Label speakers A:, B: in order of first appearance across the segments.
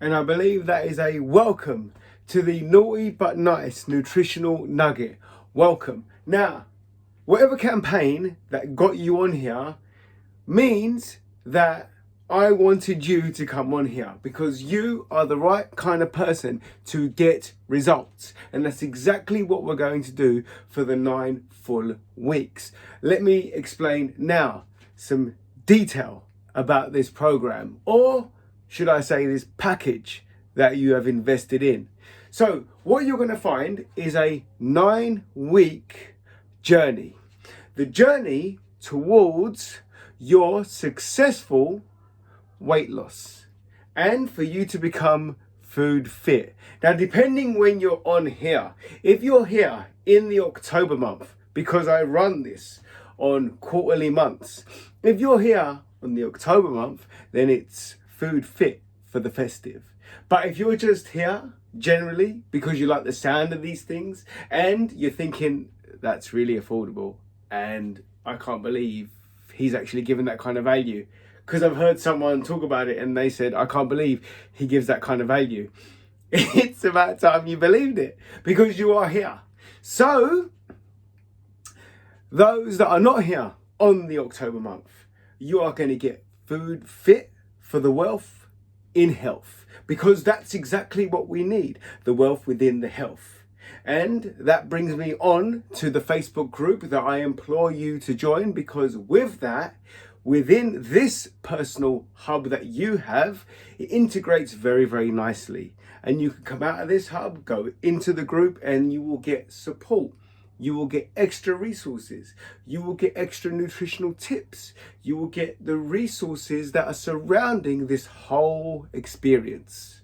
A: and I believe that is a welcome to the Naughty But Nice Nutritional Nugget. Welcome. Now, whatever campaign that got you on here means that I wanted you to come on here because you are the right kind of person to get results. And that's exactly what we're going to do for the 9 full weeks. Let me explain now some detail about this program, or should I say this package that you have invested in. So what you're going to find is a 9-week journey. The journey towards your successful weight loss and for you to become food fit. Now, depending when you're on here, if you're here in the October month, because I run this on quarterly months, if you're here on the October month, then it's food fit for the festive. But if you're just here generally because you like the sound of these things and you're thinking that's really affordable and I can't believe he's actually given that kind of value, because I've heard someone talk about it and they said, I can't believe he gives that kind of value. It's about time you believed it because you are here. So those that are not here on the October month, you are going to get food fit for the wealth in health, because that's exactly what we need, the wealth within the health. And that brings me on to the Facebook group that I implore you to join, because with that, within this personal hub that you have, it integrates very, very nicely. And you can come out of this hub, go into the group, and you will get support. You will get extra resources. You will get extra nutritional tips. You will get the resources that are surrounding this whole experience.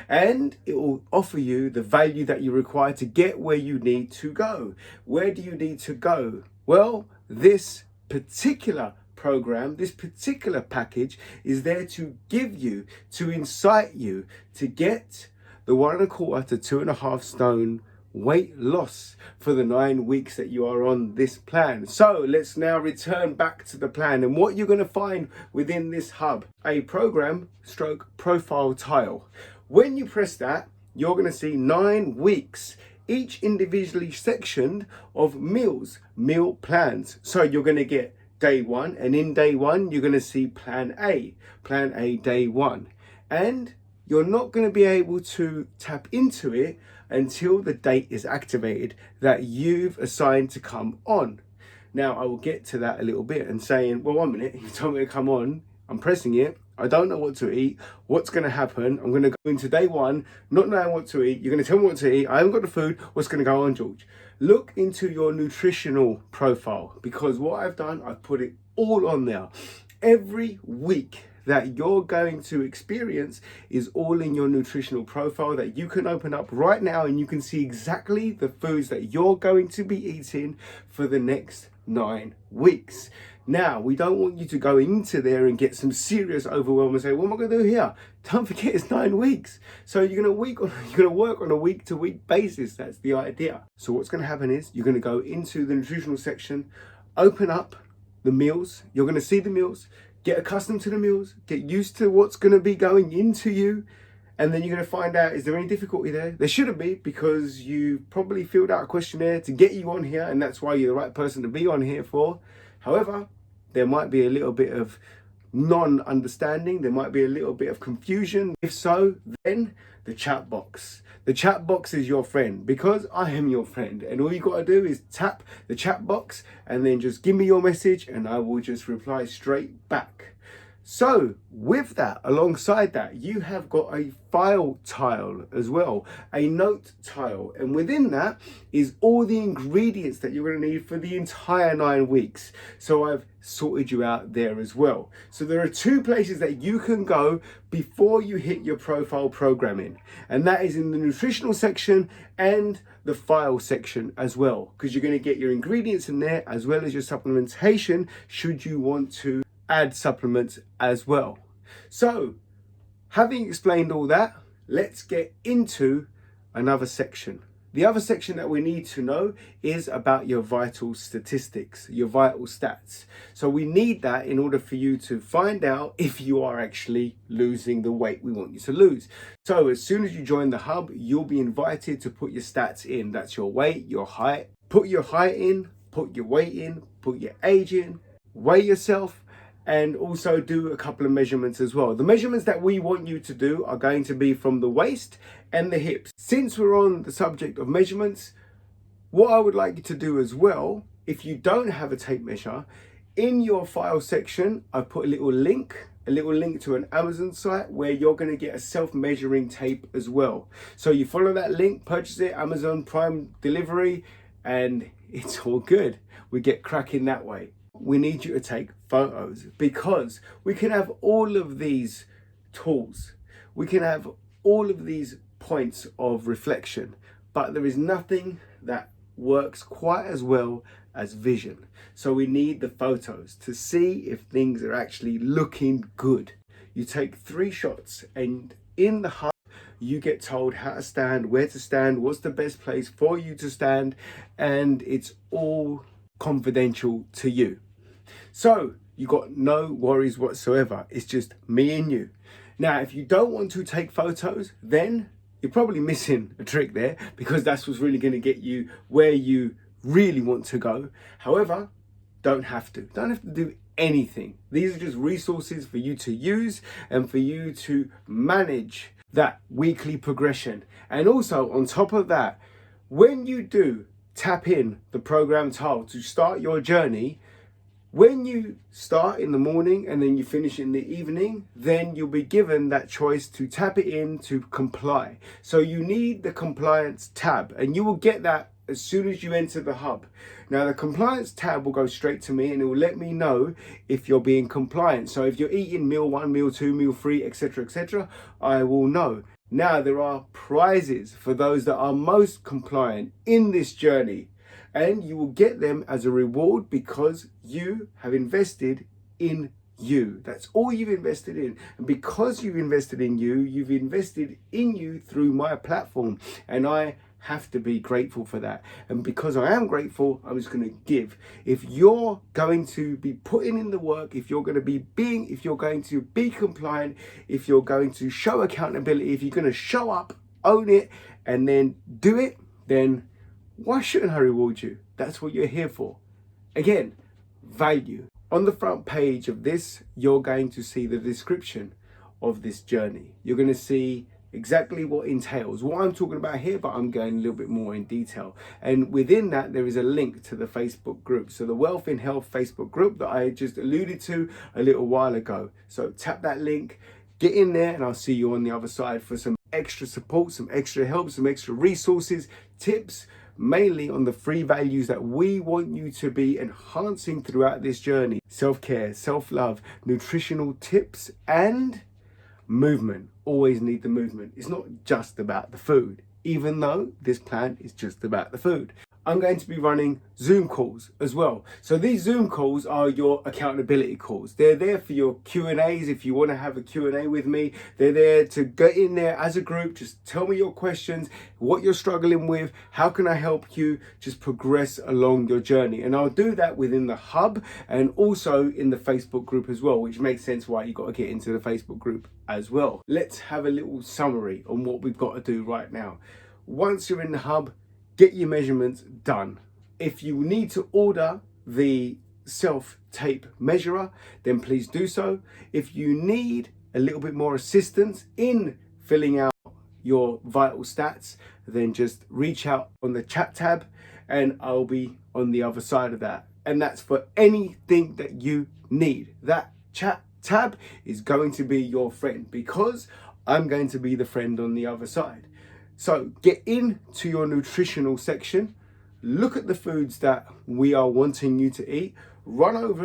A: And it will offer you the value that you require to get where you need to go. Where do you need to go? Well, this particular program, this particular package is there to give you, to incite you to get the 1.25 to 2.5 stone weight loss for the 9 weeks that you are on this plan. So let's now return back to the plan and what you're going to find within this hub: a program stroke profile tile. When you press that, you're going to see 9 weeks, each individually sectioned of meal plans. So you're going to get day 1, and in day 1 you're going to see plan A day 1, and you're not going to be able to tap into it until the date is activated that you've assigned to come on. Now I will get to that a little bit and saying, well, 1 minute, you told me to come on, I'm pressing it, I don't know what to eat, what's going to happen? I'm going to go into day 1 not knowing what to eat, you're going to tell me what to eat, I haven't got the food, what's going to go on, George? Look into your nutritional profile, because what I've done, I've put it all on there. Every week that you're going to experience is all in your nutritional profile that you can open up right now, and you can see exactly the foods that you're going to be eating for the next 9 weeks. Now, we don't want you to go into there and get some serious overwhelm and say, what am I going to do here? Don't forget, it's 9 weeks. So you're going to work on a week-to-week basis. That's the idea. So what's going to happen is you're going to go into the nutritional section, open up the meals. You're going to see the meals, get accustomed to the meals, get used to what's going to be going into you. And then you're going to find out, is there any difficulty there? There shouldn't be, because you probably filled out a questionnaire to get you on here, and that's why you're the right person to be on here for. However, there might be a little bit of non-understanding, there might be a little bit of confusion. If so, then the chat box. The chat box is your friend, because I am your friend, and all you got to do is tap the chat box and then just give me your message and I will just reply straight back. So with that, alongside that, you have got a file tile as well, a note tile. And within that is all the ingredients that you're going to need for the entire 9 weeks. So I've sorted you out there as well. So there are 2 places that you can go before you hit your profile programming. And that is in the nutritional section and the file section as well, because you're going to get your ingredients in there as well as your supplementation should you want to add supplements as well. So having explained all that, let's get into another section. The other section that we need to know is about your vital statistics, your vital stats. So we need that in order for you to find out if you are actually losing the weight we want you to lose. So as soon as you join the hub, you'll be invited to put your stats in. That's your weight, your height. Put your height in, put your weight in, put your age in, weigh yourself, and also do a couple of measurements as well. The measurements that we want you to do are going to be from the waist and the hips. Since we're on the subject of measurements, what I would like you to do as well, if you don't have a tape measure, in your file section, I put a little link to an Amazon site where you're going to get a self-measuring tape as well. So you follow that link, purchase it, Amazon Prime delivery, and it's all good. We get cracking that way. We need you to take photos because we can have all of these tools. We can have all of these points of reflection, but there is nothing that works quite as well as vision. So we need the photos to see if things are actually looking good. You take 3 shots, and in the hub, you get told how to stand, where to stand, what's the best place for you to stand, and it's all confidential to you. So you got no worries whatsoever. It's just me and you. Now, if you don't want to take photos, then you're probably missing a trick there, because that's what's really going to get you where you really want to go. However, don't have to do anything. These are just resources for you to use and for you to manage that weekly progression. And also on top of that, when you do tap in the program tile to start your journey, when you start in the morning and then you finish in the evening, then you'll be given that choice to tap it in to comply. So you need the compliance tab, and you will get that as soon as you enter the hub. Now the compliance tab will go straight to me and it will let me know if you're being compliant. So if you're eating meal 1, meal 2, meal 3, etc., I will know. Now there are prizes for those that are most compliant in this journey, and you will get them as a reward because you have invested in you. That's all you've invested in. And because you've invested in you, you've invested in you through my platform. And I have to be grateful for that. And because I am grateful, I'm just going to give. If you're going to be putting in the work, if you're going to be compliant, if you're going to show accountability, if you're going to show up, own it, and then do it, then why shouldn't I reward you? That's what you're here for. Again, value. On the front page of this, you're going to see the description of this journey. You're going to see exactly what entails, what I'm talking about here, but I'm going a little bit more in detail. And within that, there is a link to the Facebook group. So the Wealth in Health Facebook group that I just alluded to a little while ago. So tap that link, get in there, and I'll see you on the other side for some extra support, some extra help, some extra resources, tips, mainly on the 3 values that we want you to be enhancing throughout this journey: self-care, self-love, nutritional tips, and movement. Always need the movement. It's not just about the food, even though this plan is just about the food. I'm going to be running Zoom calls as well. So these Zoom calls are your accountability calls. They're there for your Q&As if you want to have a Q&A with me. They're there to get in there as a group, just tell me your questions, what you're struggling with, how can I help you just progress along your journey. And I'll do that within the hub and also in the Facebook group as well, which makes sense why you got to get into the Facebook group as well. Let's have a little summary on what we've got to do right now. Once you're in the hub, get your measurements done. If you need to order the self-tape measurer, then please do so. If you need a little bit more assistance in filling out your vital stats, then just reach out on the chat tab and I'll be on the other side of that. And that's for anything that you need. That chat tab is going to be your friend because I'm going to be the friend on the other side. So get into your nutritional section, look at the foods that we are wanting you to eat,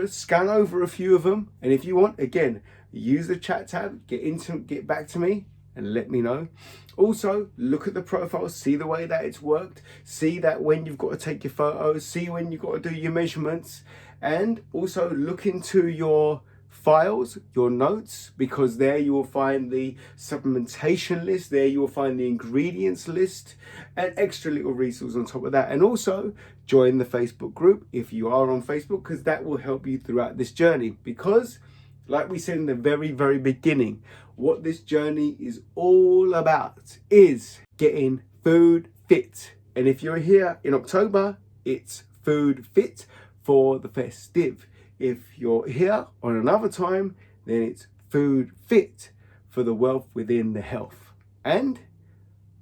A: scan over a few of them, and if you want, again, use the chat tab, get back to me and let me know. Also, look at the profile, see the way that it's worked, see that when you've got to take your photos, see when you've got to do your measurements, and also look into your files, your notes, because there you will find the supplementation list, there you will find the ingredients list, and extra little resources on top of that. And also join the Facebook group if you are on Facebook, because that will help you throughout this journey. Because like we said in the very, very beginning, what this journey is all about is getting food fit. And if you're here in October, it's food fit for the festive. If you're here on another time, then it's food fit for the wealth within the health. And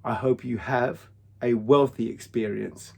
A: I hope you have a wealthy experience.